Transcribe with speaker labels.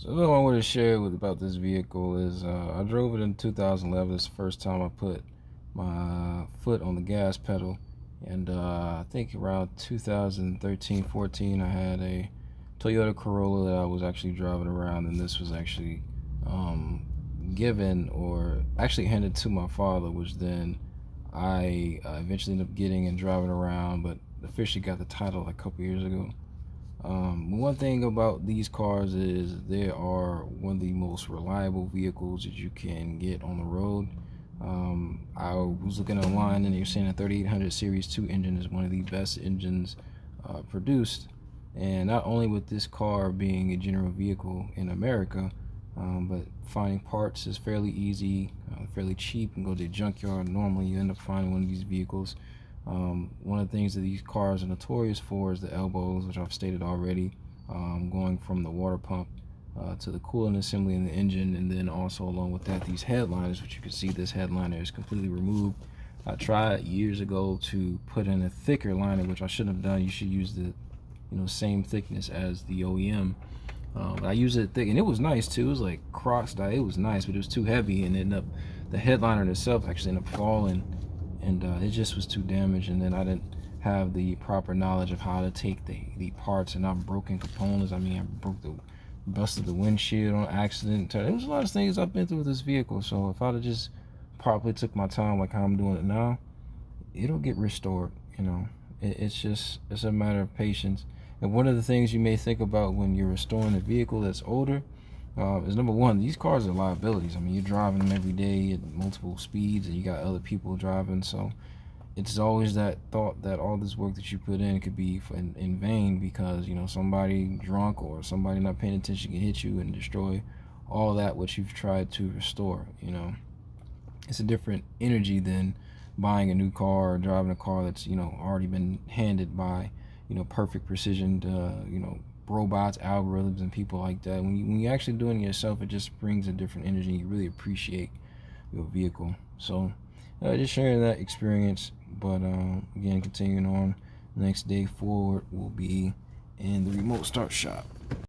Speaker 1: So what I want to share with about this vehicle is I drove it in 2011. It's the first time I put my foot on the gas pedal, and I think around 2013-14 I had a Toyota Corolla that I was actually driving around, and this was actually given or actually handed to my father, which then I eventually ended up getting and driving around, but officially got the title like a couple years ago. One thing about these cars is they are one of the most reliable vehicles that you can get on the road. I was looking online and you're saying a 3800 Series 2 engine is one of the best engines produced. And not only with this car being a general vehicle in America, but finding parts is fairly easy, fairly cheap. You can go to the junkyard. Normally you end up finding one of these vehicles. One of the things that these cars are notorious for is the elbows, which I've stated already, going from the water pump to the coolant assembly in the engine, and then also along with that these headliners, which you can see this headliner is completely removed. I tried years ago to put in a thicker liner, which I shouldn't have done. You should use the same thickness as the OEM. But I used it thick, and it was nice too. It was like Crocs dye. It was nice, but it was too heavy, and ended up the headliner itself actually ended up falling, and it just was too damaged. And then I didn't have the proper knowledge of how to take the parts, and not broken components. I mean, I busted the windshield on accident. There was a lot of things I've been through with this vehicle. So if I'd have just properly took my time like how I'm doing it now, it'll get restored. It's a matter of patience. And one of the things you may think about when you're restoring a vehicle that's older is, number one, these cars are liabilities. I mean, you're driving them every day at multiple speeds, and you got other people driving, so it's always that thought that all this work that you put in could be in vain, because somebody drunk or somebody not paying attention can hit you and destroy all that what you've tried to restore. It's a different energy than buying a new car or driving a car that's already been handed by perfect precision to robots, algorithms, and people like that. When you're actually doing it yourself, it just brings a different energy. You really appreciate your vehicle. So just sharing that experience. But again, continuing on, the next day forward will be in the remote start shop.